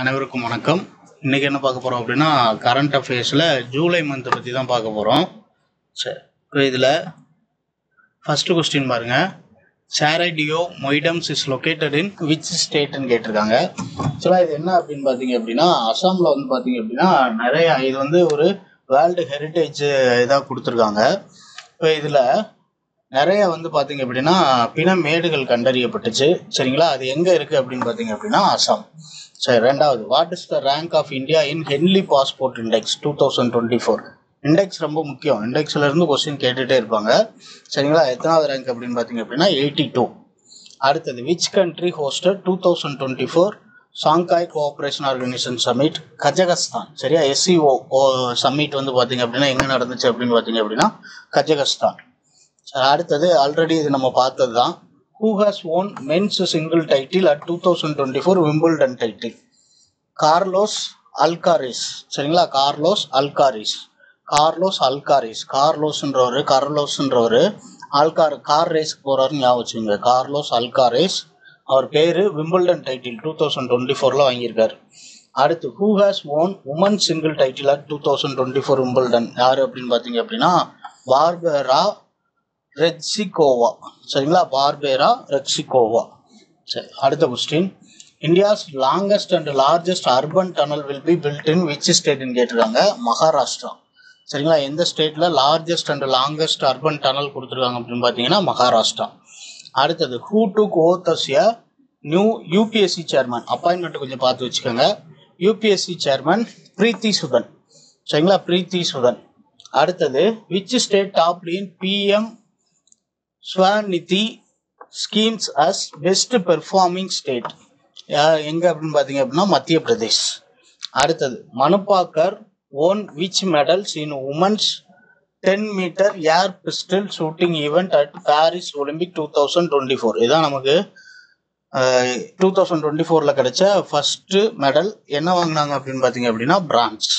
அனைவருக்கும் வணக்கம். இன்னைக்கு என்ன பார்க்க போறோம் அப்படின்னா, கரண்ட் அஃபேர்ஸ்ல ஜூலை மந்த் பத்தி தான் பார்க்க போறோம். சரி, இப்போ இதுல ஃபர்ஸ்ட் கொஸ்டின் பாருங்க. Charaideo மொய்டம்ஸ் is located in which ஸ்டேட்னு கேட்டிருக்காங்க. ஆக்சுவலாக இது என்ன அப்படின்னு பார்த்தீங்க அப்படின்னா, அசாமில் வந்து பார்த்தீங்க அப்படின்னா நிறைய இது வந்து ஒரு வேர்ல்டு ஹெரிட்டேஜ் இதாக கொடுத்துருக்காங்க. இப்போ இதில் நிறைய வந்து பார்த்தீங்க அப்படின்னா பிண மேடுகள் கண்டறியப்பட்டுச்சு. சரிங்களா, அது எங்கே இருக்குது அப்படின்னு பார்த்தீங்க அப்படின்னா அசாம். சரி, ரெண்டாவது, what is the rank of India in Henley passport index 2024? Index ரொம்ப முக்கியம். இண்டெக்ஸ்ல இருந்து கொஸ்டின் கேட்டுட்டே இருப்பாங்க. சரிங்களா, எத்தனாவது ரேங்க் அப்படின்னு பார்த்தீங்க அப்படின்னா 82. அடுத்தது, which country hosted 2024 Shanghai cooperation organisation summit? Kazakhstan. சரியா, SCO சமிட் வந்து பார்த்தீங்க அப்படின்னா எங்கே நடந்துச்சு அப்படின்னு பார்த்தீங்க அப்படின்னா கஜகஸ்தான். அடுத்தது, ஆல்ரெடி இது நம்ம பார்த்தது தான். Who has won men's single title at 2024 Wimbledon title? Carlos அல்காரிஸ். சரிங்களா, கார்லோஸ் அல்காரிஸ். கார்லோஸ்ன்றவர் கார் ரேஸ்க்கு போறாருன்னு ஞாபகம் வச்சுங்க. கார்லோஸ் அல்காரிஸ், அவர் பேரு விம்பிள்டன் டைட்டில் 2024 வாங்கியிருக்காரு. அடுத்து, who has won women's single title at 2024 Wimbledon? யாரு அப்படின்னு பார்த்தீங்க அப்படின்னா பார்பரா ரெட்சிகோவா. சரிங்களா, பார்பரா ரெட்சிகோவா. சரி, அடுத்த question, India's longest and largest urban tunnel will be built in which ஸ்டேட்னு கேட்டிருக்காங்க. மகாராஷ்டிரா. சரிங்களா, எந்த ஸ்டேட்ல largest and longest urban tunnel கொடுத்துருக்காங்க அப்படின்னு பார்த்தீங்கன்னா மகாராஷ்டிரா. அடுத்தது, who took oath as a new UPSC chairman? Appointment கொஞ்சம் பார்த்து வச்சுக்கோங்க. UPSC chairman Preeti Sudan. சரிங்களா, பிரீத்தி சுதன். அடுத்தது, which state topped in PM Svanidhi schemes as best performing state? எங்க அப்படின்னு பார்த்தீங்க அப்படின்னா மத்திய பிரதேஷ். அடுத்தது, Manu Bhaker own which medals in women's 10 metre air pistol shooting event at Paris Olympic 2024. இதான் நமக்கு 2024 கிடைச்ச ஃபர்ஸ்ட் மெடல். என்ன வாங்கினாங்க அப்படின்னு பார்த்தீங்க அப்படின்னா பிரான்ஸ்.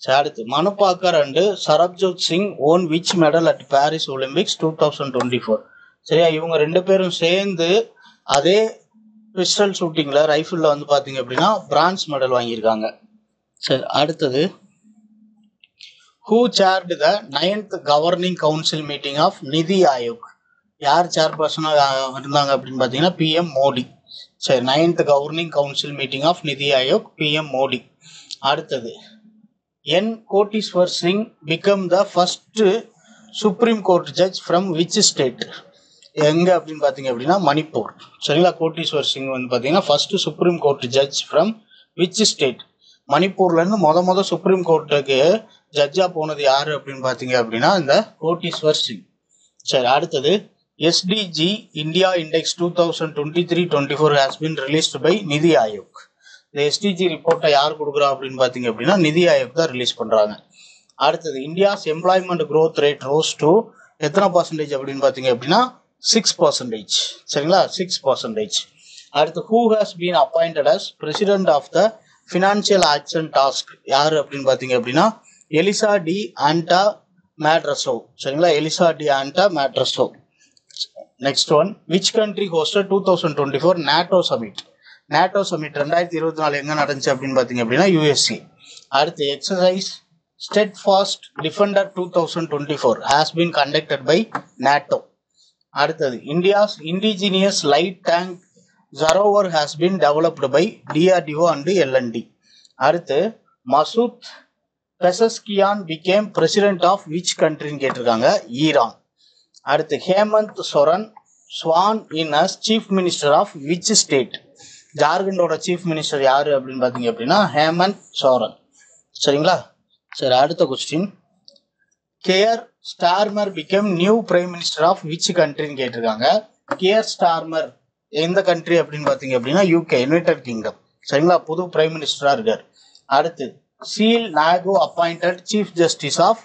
அடுத்து, Manu Bhaker and Sarabjot Singh own which medal at Paris Olympics 2024? சரியா, இவங்க ரெண்டு பேரும் சேர்ந்து அதே பிஸ்டல் ஷூட்டிங்ல ரைஃபிள்ல வந்து பாத்தீங்க அப்படின்னா பிரான்ஸ் மெடல் வாங்கியிருக்காங்க. சரி, அடுத்தது, who chaired the 9th governing council meeting of NITI Aayog? யார் சேர்பர்சனா இருந்தாங்க அப்படின்னு பாத்தீங்கன்னா PM மோடி. சரி, 9th governing council meeting of NITI Aayog PM Modi. அடுத்தது, N. Kotiswar Singh become the first supreme court judge from which state? எங்க அப்படின்னு பாத்தீங்க அப்படின்னா மணிப்பூர். சரிங்களா, கோட்டீஸ்வர் சிங் வந்து பாத்தீங்கன்னா first supreme court judge from which state? மணிப்பூர்ல இருந்து முத சுப்ரீம் கோர்ட்டுக்கு ஜட்ஜா போனது யாரு அப்படின்னு பாத்தீங்க அப்படின்னா இந்த கோட்டீஸ்வர் சிங். சரி, அடுத்தது, SDG India index 2023-24 has been released by NITI Aayog. இந்த SDG ரிப்போர்ட்டை யார் கொடுக்குறா அப்படின்னு பார்த்தீங்க அப்படின்னா நிதி ஆயோக் தான் ரிலீஸ் பண்ணுறாங்க. அடுத்தது, India's employment growth rate rose to எத்தனை பர்சன்டேஜ் அப்படின்னு பார்த்தீங்க அப்படின்னா 6%. சரிங்களா, 6%. அடுத்து, who has been appointed as president of the financial action task? யார் அப்படின்னு பார்த்தீங்க அப்படின்னா எலிசா டி ஆண்டா மேட்ரஸோ. சரிங்களா, Elisa de Anda Madrazo. Next one, which country hosted 2024 NATO summit? NATO summit 2024 எங்க நடந்துச்சு அப்படின்னு பாத்தீங்க அப்படின்னா USA. அடுத்து, exercise steadfast defender 2024 has been conducted by NATO. அடுத்தது, India's indigenous light tank Zorawar has been developed by DRDO and LND. அடுத்து, Masoud Pezeshkian became president of which கண்ட்ரின்னு கேட்டிருக்காங்க. ஈரான். அடுத்து, Hemant Soren sworn in as chief minister of which state? ஜார்க்கண்டோட chief minister யாரு அப்படின்னு பாத்தீங்க அப்படின்னா ஹேமந்த் சோரன். சரிங்களா. சரி, அடுத்த question, Keir Starmer become new prime minister of which கண்ட்ரின்னு கேட்டிருக்காங்க. கேர் ஸ்டார்மர் எந்த கண்ட்ரி அப்படின்னு பாத்தீங்க அப்படின்னா UK, யுனைடெட் கிங்டம். சரிங்களா, புது பிரைம் மினிஸ்டரா இருக்கார். அடுத்து, Sheel Nagu appointed chief justice of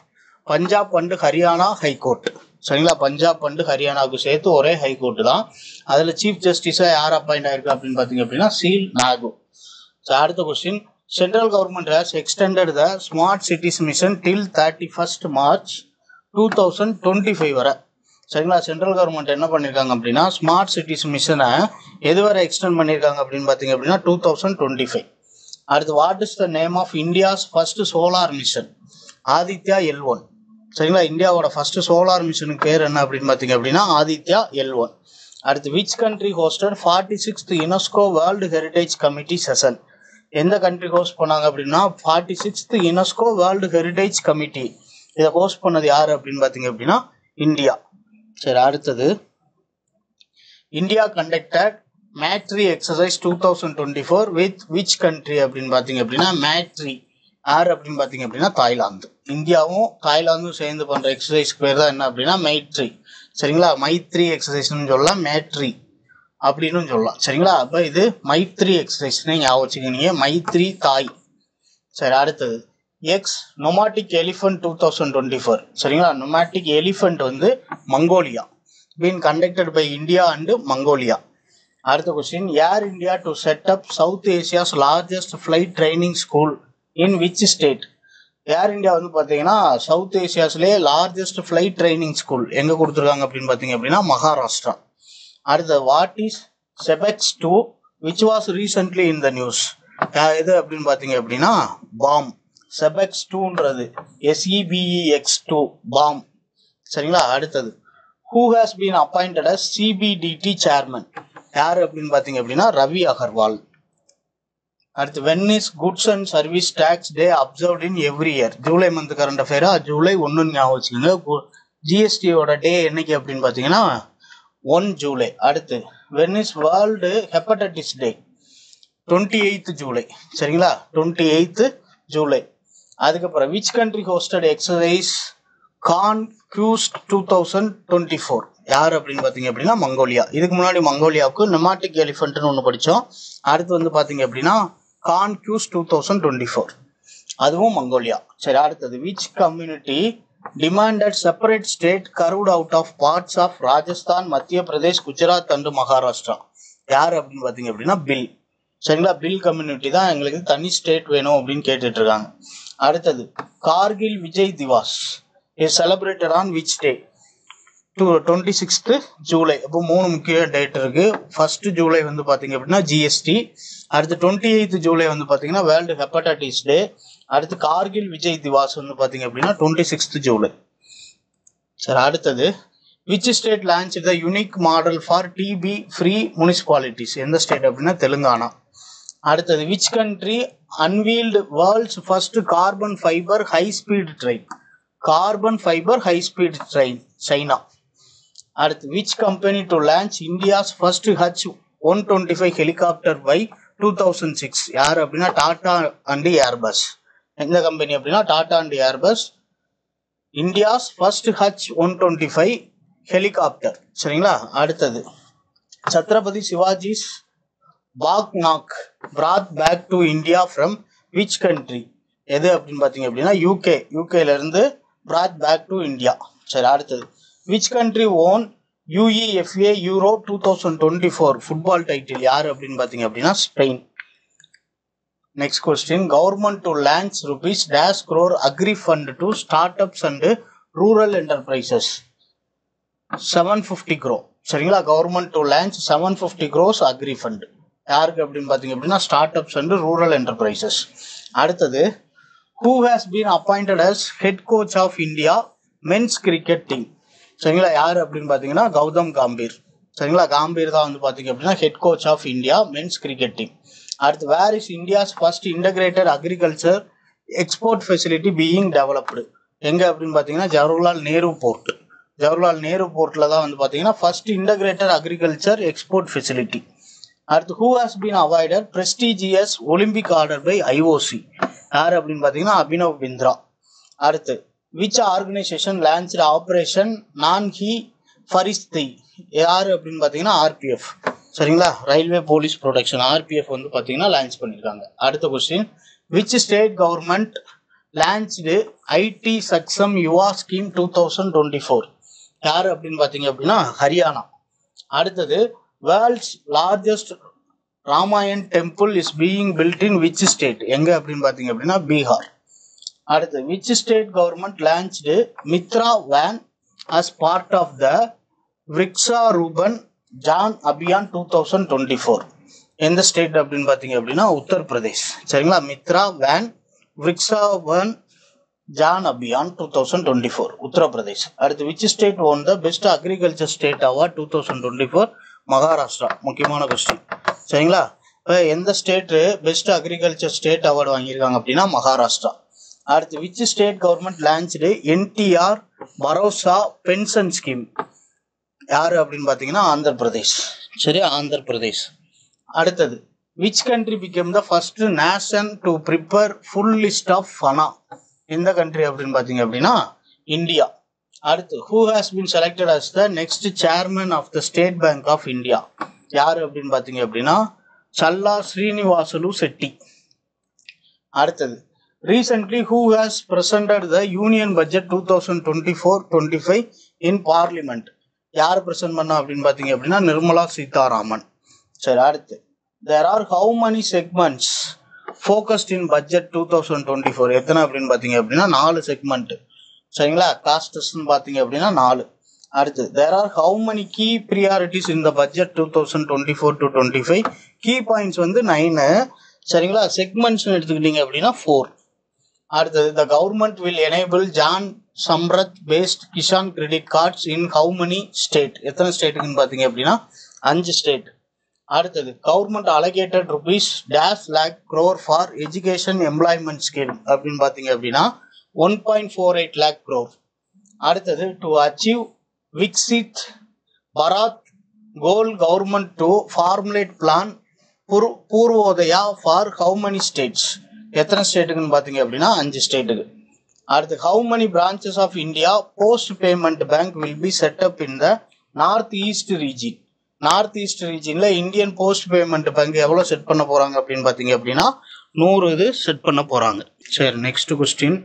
Punjab and Haryana high court. சரிங்களா, பஞ்சாப் அண்ட் ஹரியானாவுக்கு சேர்த்து ஒரே ஹைகோர்ட் தான். அதுல சீஃப் ஜஸ்டிஸா யார் அப்பாயிண்ட் ஆயிருக்கு அப்படின்னு பாத்தீங்க அப்படின்னா சீல் நாகு. அடுத்த question, central government has extended the smart cities mission till 31st March 2025 வரை. சரிங்களா, சென்ட்ரல் கவர்மெண்ட் என்ன பண்ணிருக்காங்க அப்படின்னா ஸ்மார்ட் சிட்டிஸ் மிஷனை எதுவரை எக்ஸ்டெண்ட் பண்ணியிருக்காங்க அப்படின்னு பாத்தீங்க அப்படின்னா 2025. அடுத்து what is the name of India's first solar mission? Aditya L1. சரிங்களா, இந்தியாவோட ஃபர்ஸ்ட் சோலார் மிஷனுக்கு பேர் என்ன அப்படின்னு பார்த்தீங்க அப்படின்னா ஆதித்யா L1. அடுத்து which country hosted 46th UNESCO world heritage committee session? எந்த கண்ட்ரி ஹோஸ்ட் பண்ணாங்க அப்படின்னா 46th UNESCO world heritage committee. இதை ஹோஸ்ட் பண்ணது யாரு அப்படின்னு பார்த்தீங்க அப்படின்னா இந்தியா. சரி, அடுத்தது India conducted Maitree exercise 2024 with which country அப்படின்னு பார்த்தீங்க அப்படின்னா மேட்ரி யார் அப்படின்னு பார்த்தீங்க அப்படின்னா தாய்லாந்து. இந்தியாவும் தாய்லாந்தும் சேர்ந்து பண்ற எக்ஸசைஸ்க்கு பேர் தான் என்ன அப்படின்னா மைத்ரி. சரிங்களா, மைத்ரி எக்ஸசைஸ்னு சொல்லலாம், மேட்ரி அப்படின்னு சொல்லலாம். சரிங்களா, அப்போ இது மைத்ரி எக்ஸசைஸ்னு ஞாபகம் வச்சுக்கிங்க, மைத்ரி தாய். சரி, அடுத்தது எக்ஸ் நொமாட்டிக் எலிஃபண்ட் 2024. சரிங்களா, நொமாட்டிக் எலிஃபண்ட் வந்து Mongolia, been conducted by India and Mongolia. அடுத்த question Air India to set up South Asia's largest flight training school in which state? Air India வந்து பார்த்தீங்கன்னா சவுத் ஏசியாஸ்லேயே லார்ஜஸ்ட் ஃபிளைட் ட்ரைனிங் ஸ்கூல் எங்கே கொடுத்துருக்காங்க அப்படின்னு பார்த்தீங்க அப்படின்னா மகாராஷ்டிரா. அடுத்த what is Sebex 2 which was recently in the news? எது அப்படின்னு பார்த்தீங்க அப்படின்னா பாம். செபெக்ஸ் 2ன்றது SEBEX2 bomb. சரிங்களா, அடுத்தது who has been appointed as CBDT chairman? யார் அப்படின்னு பார்த்தீங்க அப்படின்னா ரவி அகர்வால். அடுத்து when is goods and service tax day observed in every year? July month current அஃபேரா ஜூலை 1 ஞாபகம் வச்சுக்கோங்க. ஜிஎஸ்டியோட டே என்னைக்கு அப்படின்னு பார்த்தீங்கன்னா 1 ஜூலை. அடுத்து when is world hepatitis day? 28th July. சரிங்களா, 28th ஜூலை. அதுக்கப்புறம் விச் கண்ட்ரி ஹோஸ்டட் எக்ஸசைஸ் கான்க்யூஸ்ட் 2024? யார் அப்படின்னு பார்த்தீங்க அப்படின்னா மங்கோலியா. இதுக்கு முன்னாடி மங்கோலியாவுக்கு நொமாட்டிக் எலிஃபண்ட்னு ஒன்று படித்தோம். அடுத்து வந்து பார்த்தீங்க அப்படின்னா கான்க்யூஸ்ட் 2024, அதுவும் மங்கோலியா. சரி, அடுத்தது which community demanded separate state carved out of parts of Rajasthan, Madhya Pradesh, Gujarat and Maharashtra? யார் அப்படின்னு பார்த்தீங்க அப்படின்னா பில். சரிங்களா, பில் கம்யூனிட்டி தான் எங்களுக்கு தனி ஸ்டேட் வேணும் அப்படின்னு கேட்டுட்டு இருக்காங்க. அடுத்தது Kargil Vijay Diwas is celebrated on which day? 26th July. அப்போ 3 முக்கிய டேட் இருக்கு. 1st ஜூலை வந்து பார்த்தீங்க அப்படின்னா ஜிஎஸ்டி. அடுத்து 28th ஜூலை வந்து பார்த்தீங்கன்னா வேர்ல்டு ஹெப்படைட்டிஸ் டே. அடுத்து கார்கில் விஜய் திவாஸ் வந்து பார்த்தீங்க அப்படின்னா 26th ஜூலை. சரி, அடுத்தது which state launch the unique model for TB free municipalities? எந்த ஸ்டேட் அப்படின்னா தெலுங்கானா. அடுத்தது which country unveiled world's first carbon fibre high speed train? Carbon fibre high speed train China. அடுத்து which company to launch India's first H125 helicopter by 2006? யார் அப்படின்னா Tata and Airbus. எந்த company அப்படின்னா Tata and Airbus India's first H125 helicopter. சரிங்களா, அடுத்தது Chhatrapati Sivaji's பாக்நாக் brought back to India from which country? எது அப்படின்னு பார்த்தீங்க அப்படின்னா யூகேல இருந்து brought back to India. சரி, அடுத்தது which country won UEFA Euro 2024 football title? யார் அப்படின்னு பார்த்தீங்க அப்படின்னா Spain. Next question government to launch rupees dash crore agri fund to startups and rural enterprises 750 crore. சரிங்களா, government to launch 750 crores agri fund யாருக்கு அப்படின்னு பார்த்தீங்க அப்படின்னா start ups and rural enterprises. அடுத்தது who has been appointed as head coach of India men's cricket team? சரிங்களா, யார் அப்படின்னு பார்த்தீங்கன்னா கௌதம் காம்பீர். சரிங்களா, காம்பீர் தான் வந்து பார்த்தீங்க அப்படின்னா head coach of India men's cricket team. அடுத்து where is India's first integrated agriculture export facility being developed? எங்கே அப்படின்னு பார்த்தீங்கன்னா ஜவஹர்லால் நேரு போர்ட். ஜவஹர்லால் நேரு போர்ட்டில் தான் வந்து பார்த்தீங்கன்னா first integrated agriculture export facility. அடுத்து who has been awarded prestigious Olympic order by IOC? யார் அப்படின்னு பார்த்தீங்கன்னா அபினவ் பிந்த்ரா. அடுத்து which organization launched ஆபரேஷன் நான்ஹி ஃபரிஸ்தி? யார் அப்படின்னு பார்த்தீங்கன்னா RPF. சரிங்களா, ரயில்வே போலீஸ் ப்ரொடெக்ஷன் RPF வந்து பார்த்தீங்கன்னா லான்ச் பண்ணியிருக்காங்க. அடுத்த question which state government launched IT Saksham Yuva scheme 2024? யார் அப்படின்னு பார்த்தீங்க அப்படின்னா ஹரியானா. அடுத்தது world's largest Ramayan temple is being built in which state? எங்க அப்படின்னு பார்த்தீங்க அப்படின்னா பீகார். அடுத்து which state government launched Mitra van as part of the Vriksharopan Jan Abhiyan 2024? எந்த ஸ்டேட் அப்படின்னு பார்த்தீங்க அப்படின்னா உத்தரப்பிரதேஷ். சரிங்களா. மித்ரா வேன் விக்ஸாவன் ஜான் அபியான் 2024 உத்தரப்பிரதேஷ். அடுத்து which state won the best agriculture state award 2024? Maharashtra. முக்கியமான கொஸ்டின். சரிங்களா. இப்போ எந்த state best agriculture state award வாங்கியிருக்காங்க அப்படின்னா மகாராஷ்டிரா. அடுத்து which state government launched NTR Bharosa pension scheme? யாரு அப்படின்னு பார்த்தீங்கன்னா ஆந்திர பிரதேஷ். சரி, ஆந்திர பிரதேஷ். அடுத்தது which country became the first nation to prepare full list of fauna? எந்த கண்ட்ரி அப்படின்னு பார்த்தீங்க அப்படின்னா இந்தியா. அடுத்து who has been selected as the next chairman of the state bank of India? யார் அப்படின்னு பார்த்தீங்க அப்படின்னா சல்லா ஸ்ரீனிவாசலு செட்டி. அடுத்தது recently who has presented the union budget 2024-25 in parliament? யார் பிரசன்ட் பண்ணா அப்படின்னு பார்த்தீங்க அப்படின்னா நிர்மலா சீதாராமன். சரி, அடுத்து there are how many segments focused in budget 2024? எத்தனை அப்படின்னு பார்த்தீங்க அப்படின்னா 4 செக்மெண்ட். சரிங்களா. காஸ்ட்ஸ்ன்னு பார்த்தீங்க அப்படின்னா 4. அடுத்து there are how many key priorities in the budget 2024-25? Key points வந்து 9. சரிங்களா. செக்மெண்ட்ஸ்னு எடுத்துக்கிட்டீங்க அப்படின்னா 4. அடுத்தது the government will enable Jan Samarth based Kisan credit cards in how many state? எத்தனை ஸ்டேட்டுக்குன்னு பார்த்தீங்க அப்படின்னா 5 ஸ்டேட். அடுத்தது government allocated rupees -lakh crore for education employment scheme அப்படின்னு பார்த்தீங்க அப்படின்னா 1.48 lakh crore. அடுத்தது to achieve Viksit Bharat goal government to formulate plan Purvodaya for how many states? எத்தனை ஸ்டேட்டுக்குன்னு பார்த்தீங்க அப்படின்னா 5 ஸ்டேட்டுக்கு. அடுத்து how many branches of India post payment bank will be set up in the north east region? North east ரீஜன்ல Indian post payment bank எவ்வளோ set பண்ண போறாங்க அப்படின்னு பார்த்தீங்க அப்படின்னா 100 இது செட் பண்ண போறாங்க. சரி, next question.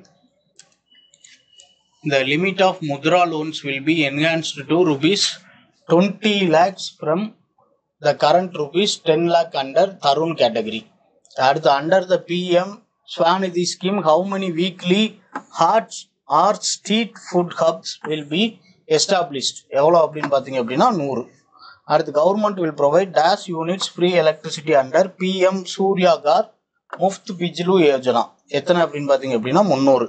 The limit of Mudra loans will be enhanced to rupees 20 lakhs from the current rupees 10 lakh under Tarun category. அடுத்து under the PM Swanidhi scheme, how many weekly hot or street food hubs will be established? எவ்வளோ அப்படின்னு பார்த்தீங்க அப்படின்னா 100. அடுத்து government will provide dash units free electricity under PM Surya Ghar Muft Bijli Yojana? எத்தனை அப்படின்னு பார்த்தீங்க அப்படின்னா 300.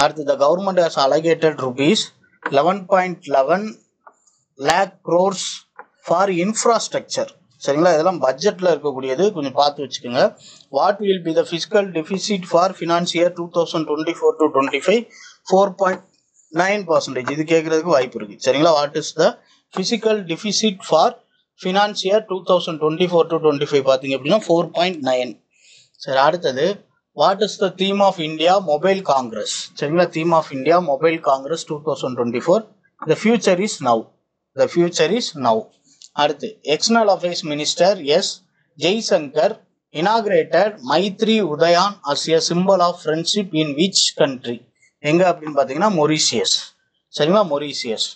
அடுத்து the government has allocated rupees 11.11 lakh crores for infrastructure. சரிங்களா. இதெல்லாம் பட்ஜெட்டில் இருக்கக்கூடியது, கொஞ்சம் பார்த்து வச்சுக்கோங்க. What will be the fiscal deficit for finance year 2024-25? 4.9%. இது கேட்கறதுக்கு வாய்ப்பு இருக்கு. சரிங்களா. What is the physical deficit for finance year 2024-25 பார்த்தீங்க அப்படின்னா 4.9. சரி, அடுத்தது what is the theme of India mobile congress? சரிங்களா. Theme of India mobile congress 2024. The future is now. The future is now. அடுத்து external affairs minister S Jaishankar inaugurated Maitri Udyan as a symbol of friendship in which country? எங்க அப்படின்னு பார்த்தீங்கன்னா Mauritius. சரிங்களா, Mauritius.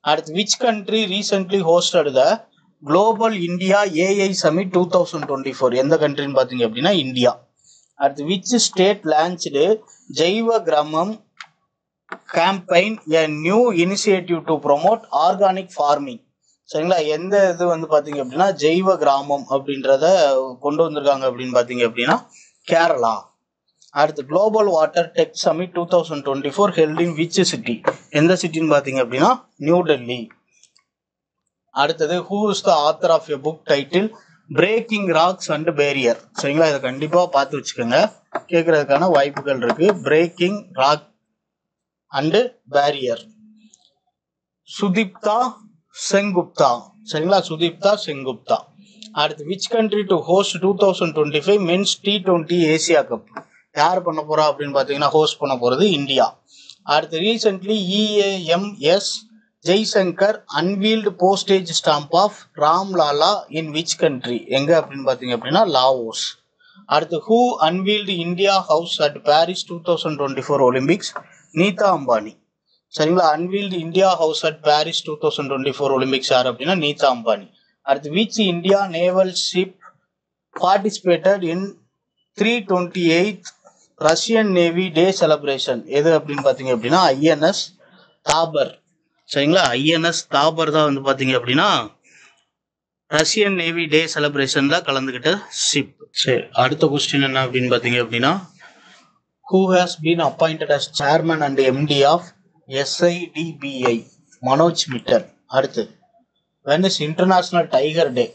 அடுத்து which country recently hosted the global India AI summit 2024? எந்த கண்ட்ரின்னு பார்த்தீங்க அப்படின்னா India. அடுத்து which state launched Jaiva Gramam campaign a new initiative to promote organic farming? சரிங்களா. எந்த இது வந்து பார்த்தீங்க அப்படின்னா ஜெய்வ கிராமம் அப்படின்றத கொண்டு வந்திருக்காங்க அப்படின்னு பார்த்தீங்க அப்படின்னா கேரளா. அடுத்து global water tech summit 2024 held in which city? எந்த சிட்டின்னு பார்த்தீங்க அப்படின்னா நியூ டெல்லி. அடுத்தது who is the author of a book title breaking rocks and barrier? சரிங்களா. இதை கண்டிப்பாக பார்த்து வச்சுக்கோங்க, கேட்கறதுக்கான வாய்ப்புகள் இருக்கு. Breaking rock and barrier Sudeepta Sengupta. சரிங்களா, சுதீப்தா செங்குப்தா. அடுத்து which country to host 2025 men's T20 Asia cup? யார் பண்ண போறா அப்படின்னு பார்த்தீங்கன்னா ஹோஸ்ட் பண்ண போறது இந்தியா. அடுத்து recently EAMS Jaishankar unveiled postage stamp of Ramlalla in which country? எங்க அப்படின்னு பார்த்தீங்க அப்படின்னா லாவோஸ். அடுத்து who unveiled India house at Paris 2024 Olympics? Nita Ambani. சரிங்களா. Unveiled India house at Paris 2024 Olympics யார் அப்படின்னா நீதா அம்பானி. அடுத்து which India naval ship participated in 328th Russian navy day celebration? எது அப்படின்னு பார்த்தீங்க அப்படின்னா INS தாபர். சரிங்களா. INS தாபர் தான் வந்து பார்த்தீங்க அப்படின்னா ரஷ்யன் நேவி டே செலிப்ரேஷன்ல கலந்துக்கிட்ட ஷிப். சரி, அடுத்த கொஸ்டின் என்ன அப்படின்னு பார்த்தீங்க அப்படின்னா, who has been appointed as chairman and MD of SIDBI? Manoj Mittal. அடுத்து, when is international tiger day?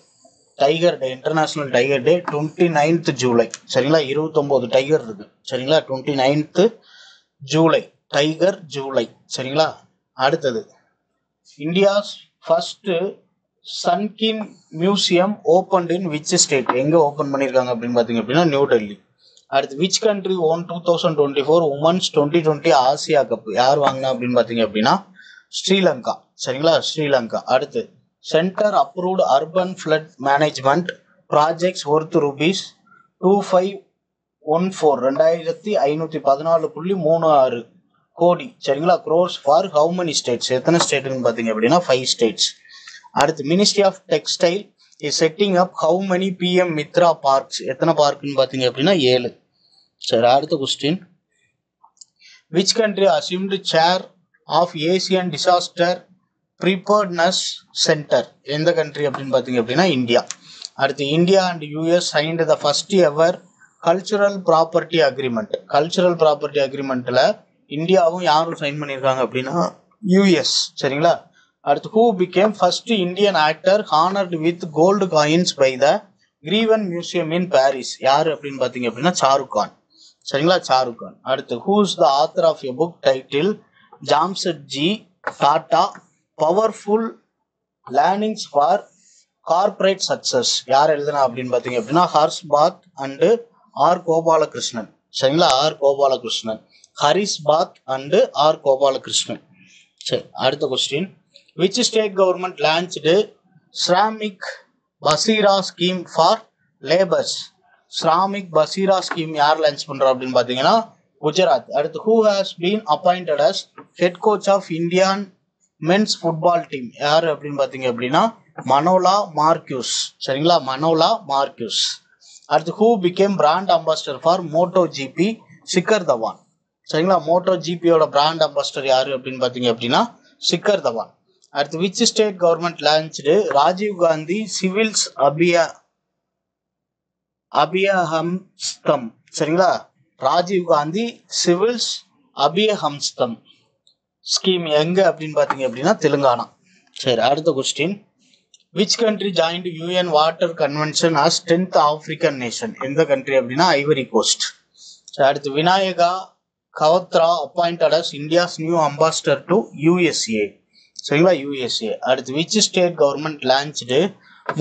International tiger day 29th July. சரிங்களா, 29 டைகர் இருக்கு. சரிங்களா, 29th ஜூலை, டைகர் ஜூலை. சரிங்களா, அடுத்தது, India's first sunken museum opened in which state? எங்க open பண்ணியிருக்காங்க அப்படின்னு பார்த்தீங்க அப்படின்னா நியூ டெல்லி. அடுத்து, which country won 2024 women's 2020 Asia cup? யார் வாங்கினா அப்படின்னு பார்த்தீங்க அப்படின்னா ஸ்ரீலங்கா. சரிங்களா, ஸ்ரீலங்கா. அடுத்து, centre approved urban flood management projects worth rupees 2514 கோடி. சரிங்களா, crores for how many states? எத்தனை ஸ்டேட்டுன்னு பார்த்தீங்க அப்படின்னா 5 ஸ்டேட்ஸ். அடுத்து, ministry of textile is setting up how many PM Mitra parks? எத்தனை பார்க்குன்னு பார்த்தீங்க அப்படின்னா 7. சரி, அடுத்த question, which country assumed chair of Asian disaster preparedness centre? எந்த கண்ட்ரி அப்படின்னு பார்த்தீங்க அப்படின்னா இந்தியா. அடுத்து, India and US signed the first ever cultural property agreement. Cultural property அக்ரிமெண்ட்டில் இந்தியாவும் யாரும் சைன் பண்ணியிருக்காங்க அப்படின்னா US. சரிங்களா, அடுத்து, who became first Indian actor honoured with gold coins by the Grevin museum in Paris? யார் அப்படின்னு பார்த்தீங்க அப்படின்னா ஷாருக் கான். சரிங்களா, ஷாருக் கான். அடுத்து, who is the author of a book title Jamshedji Tata powerful learnings for corporate success? யார் எழுதுனா அப்படின்னு பார்த்தீங்க அப்படின்னா ஹர்ஷ் பாத் அண்டு R கோபாலகிருஷ்ணன். சரிங்களா, R Gopalakrishnan. Harish Bhat and R Gopalakrishnan. சரி, அடுத்த question, which state government launched Shramik Basera scheme for labours? Shramik Basera scheme யார் லான்ச் பண்றா அப்படின்னு பார்த்தீங்கன்னா குஜராத். அடுத்து, who has been appointed as head coach of Indian men's football team? யார் அப்படின்னு பார்த்தீங்க அப்படின்னா மனோலா மார்க்யூஸ். சரிங்களா, மனோலா மார்க்யூஸ். அடுத்து, who became brand ambassador for Moto GP? Shikhar Dhawan. சரிங்களா, மோட்டோ ஜிபியோட பிராண்ட் அம்பாசிடர் யாரு அப்படின்னு பார்த்தீங்க அப்படின்னா சிக்கர் தவான். அடுத்து, which state government launched Rajiv Gandhi civils Abhaya Hastham? சரிங்களா, ராஜீவ் காந்தி சிவில்ஸ் அபியஹம்ஸ்தம் ஸ்கீம் எங்க அப்படின்னு பார்த்தீங்க அப்படின்னா தெலுங்கானா. சரி, அடுத்த question, which country joined UN water convention as 10th African nation? எந்த கண்ட்ரி அப்படின்னா ஐவரி கோஸ்ட். அடுத்து, Vinay Kwatra appointed as India's new ambassador to USA. சரிங்களா, USA. அடுத்து, which state government launched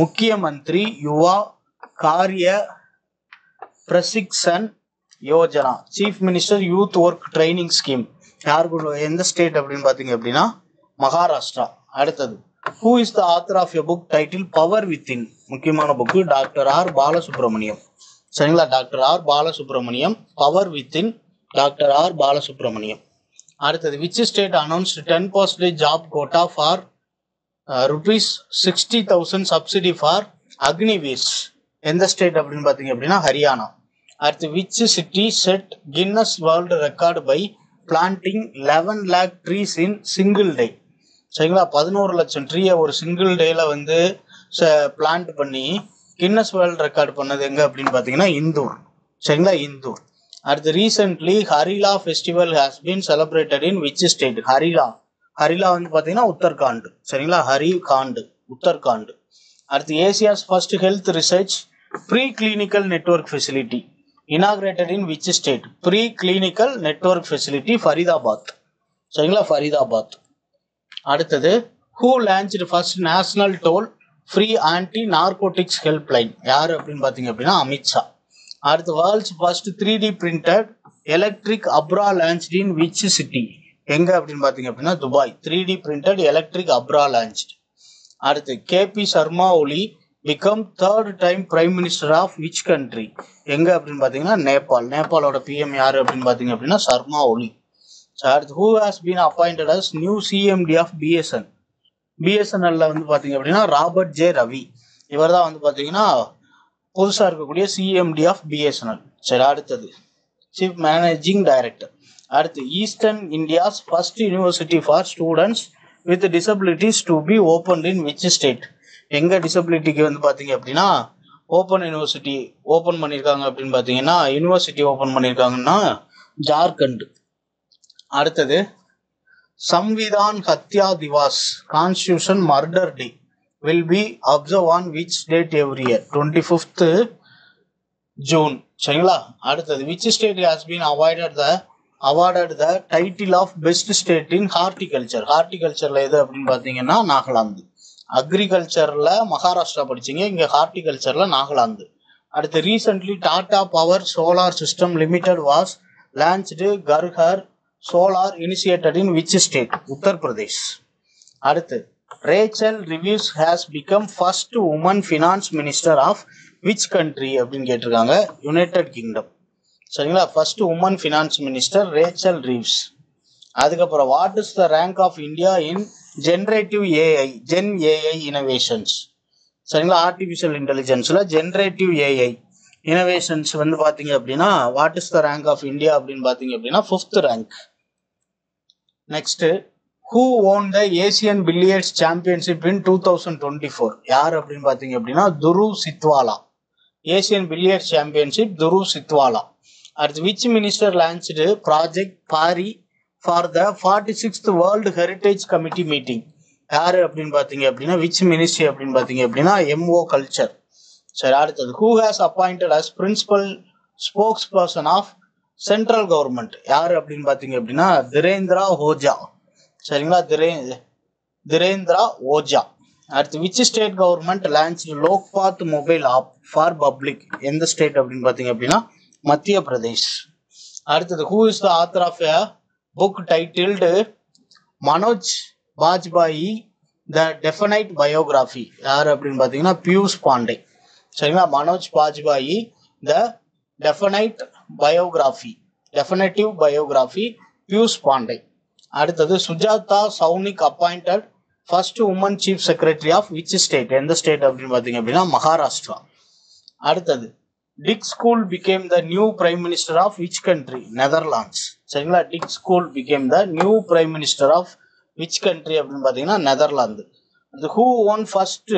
Mukhya Mantri Yuva Karya Prashikshan Yojana chief minister youth work training scheme? யாருக்கு, எந்த state அப்படின்னு பார்த்தீங்க அப்படின்னா மகாராஷ்டிரா. அடுத்தது, who is the author of a book title power within? முக்கியமான புக்கு, டாக்டர் R பாலசுப்ரமணியம். சரிங்களா, doctor R Balasubramaniam. Power within, doctor R Balasubramaniam. அடுத்தது, which state announced 10% job quota for ₹60,000 subsidy for Agniveers? எந்த ஸ்டேட் அப்படின்னு பார்த்தீங்க அப்படின்னா ஹரியானா. அடுத்து, which city set Guinness world record by planting 11 lakh trees in single day? சரிங்களா, 11 லட்சம் ட்ரீயை ஒரு சிங்கிள் டேல வந்து பிளான்ட் பண்ணி கின்னஸ் வேர்ல்டு ரெக்கார்டு பண்ணது எங்க அப்படின்னு பார்த்தீங்கன்னா இந்தூர். சரிங்களா, இந்தூர். அடுத்து, recently Harela festival has been celebrated in which state? Harela வந்து பார்த்தீங்கன்னா உத்தரகாண்ட். சரிங்களா, ஹரிகாண்ட், உத்தரகாண்ட். அடுத்து, Asia's first health research pre clinical network facility inaugurated in which state? Pre-clinical network facility Faridabad. சரிங்களா, ஃபரிதாபாத். அடுத்தது, who launched first national toll free anti narcotics helpline? யார் அப்படின்னு பார்த்தீங்க அப்படின்னா அமித்ஷா. அடுத்து, world's first 3D printed electric Abra launched in which city? எங்க அப்படின்னு பார்த்தீங்க அப்படின்னா Dubai. 3D printed electric Abra launched. அடுத்து, KP சர்மா ஒலி become third time prime minister of which country? எங்க அப்படின்னு பார்த்தீங்கன்னா நேபாள். நேபாளோட PM யாரு அப்படின்னு பார்த்தீங்க அப்படின்னா சர்மா ஒலி. அடுத்து, who has been appointed as new CMD of BSN? BSNL வந்து பார்த்தீங்க அப்படின்னா ராபர்ட் J. ரவி. இவர் தான் வந்து பார்த்தீங்கன்னா புதுசாக இருக்கக்கூடிய CMD of BSNL. சரி, அடுத்தது, சீஃப் மேனேஜிங் டைரக்டர். அடுத்து, eastern India's first university for students with disabilities to be opened in which state? எங்க டிசபிலிட்டிக்கு வந்து பாத்தீங்க அப்படின்னா ஓப்பன் யூனிவர்சிட்டி ஓப்பன் பண்ணியிருக்காங்க அப்படின்னு பார்த்தீங்கன்னா யூனிவர்சிட்டி ஓப்பன் பண்ணியிருக்காங்கன்னா ஜார்க்கண்ட். அடுத்தது Samvidhan Hatya Diwas constitution murder day will be observe on which date every year 25th June. சரிங்களா. அடுத்தது which state has been awarded the title of best state in horticulture. ஹார்டிகல்ச்சர்ல எது அப்படின்னு பார்த்தீங்கன்னா நாகாலாந்து. அக்ரிகல்ச்சர்ல மகாராஷ்டிரா படிச்சீங்க, இங்க ஹார்டிகல்ச்சர்ல நாகாலாந்து. அடுத்து recently Tata power solar system limited was launched Ghar Ghar solar initiated in which state? Uttar Pradesh. அடுத்து Rachel Reeves has become first woman finance minister of which country அப்படின்னு கேட்டிருக்காங்க. United Kingdom. சரிங்களா. First woman finance minister Rachel Reeves. அதுக்கப்புறம் what is the rank of India in generative AI gen AI innovations? சரிங்களா. Artificial இன்டெலிஜென்ஸ்ல generative AI innovations வந்து பாத்தீங்க அப்படின்னா what is the rank of India அப்படின்னு பாத்தீங்க அப்படின்னா 5th rank. Next who won the Asian billiards championship in 2024? யார் அப்படின்னு பாத்தீங்க அப்படின்னா Dhruv Sitwala. Asian billiards championship Dhruv Sitwala. அடுத்து which minister launched project PARI for the 46th world heritage committee meeting? யாரு அப்படின்னு பாத்தீங்க அப்படின்னா விச் மினிஸ்ட்ரி அப்படின்னு பாத்தீங்க அப்படின்னா எம்ஓ கல்ச்சர். சரி. அடுத்தது who has appointed as principal spokesperson of central government? யாரு அப்படின்னு பாத்தீங்க அப்படின்னா திரேந்திரா ஓஜா. சரிங்களா. திரேந்திரா ஓஜா. அடுத்து which state government launched Lokpath mobile app for public? எந்த ஸ்டேட் அப்படின்னு பாத்தீங்க அப்படின்னா மத்திய பிரதேஷ். அடுத்தது who is the author of a book titled Manoj Bajpayee the definite biography? யார் அப்படின்னு பார்த்தீங்கன்னா பியூஷ் பாண்டே. சரிங்களா. Manoj Bajpayee the definitive biography Piyush Pandey. அடுத்தது Sujata Saunik appointed first woman chief secretary of which state? எந்த ஸ்டேட் அப்படின்னு பார்த்தீங்க அப்படின்னா மகாராஷ்டிரா. அடுத்தது Dick Schoof became the new prime minister of which country? Netherlands. சரிங்களா. Dick Schoof became the new prime minister of which country அப்படின்னு பார்த்தீங்கன்னா Netherlands. அது who won first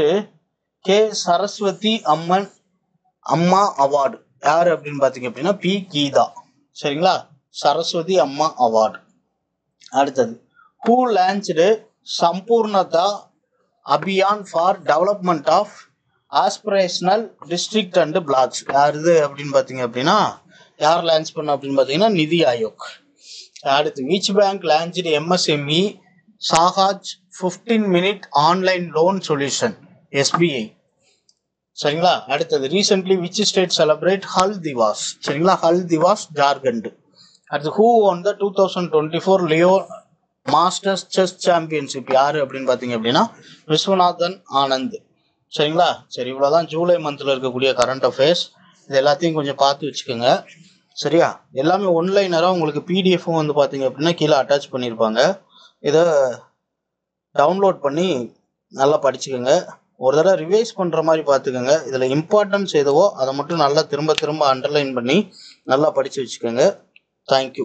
K Saraswathi Amma award? யார் அப்படின்னு பார்த்தீங்க அப்படின்னா பி கீதா. சரிங்களா. சரஸ்வதி அம்மா அவார்டு. அடுத்தது who launched Sampoornata Abhiyan for development of aspirational district and blocks? யாருது அப்படின்னு பார்த்தீங்க அப்படின்னா யார் லான்ச் பண்ண அப்படின்னு பார்த்தீங்கன்னா நிதி ஆயோக். அடுத்து which bank launched MSME Sahaj 15-minute online loan solution? SBI. சரிங்களா. அடுத்தது ரீசென்ட்லி விச் ஸ்டேட் செலிப்ரேட் ஹல் திவாஸ்? சரிங்களா. ஹல் திவாஸ் ஜார்க்கண்ட். அடுத்து who one the 2024 Leo masters chess championship? யாரு அப்படின்னு பார்த்தீங்க அப்படின்னா விஸ்வநாதன் ஆனந்த். சரிங்களா. சரி, இவ்வளோதான் ஜூலை மந்த்ல இருக்கக்கூடிய கரண்ட் அஃபேர்ஸ். இது எல்லாத்தையும் கொஞ்சம் பார்த்து வச்சுக்கோங்க. சரியா. எல்லாமே ஒன்லைனராக உங்களுக்கு பிடிஎஃப்பும் வந்து பார்த்தீங்க அப்படின்னா கீழே அட்டாச் பண்ணியிருப்பாங்க. இதை டவுன்லோட் பண்ணி நல்லா படிச்சுக்கோங்க. ஒரு தடவை ரிவைஸ் பண்ணுற மாதிரி பார்த்துக்கோங்க. இதில் இம்பார்ட்டன்ஸ் எதுவோ அதை மட்டும் நல்லா திரும்ப திரும்ப அண்டர்லைன் பண்ணி நல்லா படித்து வச்சுக்கோங்க. தேங்க்யூ.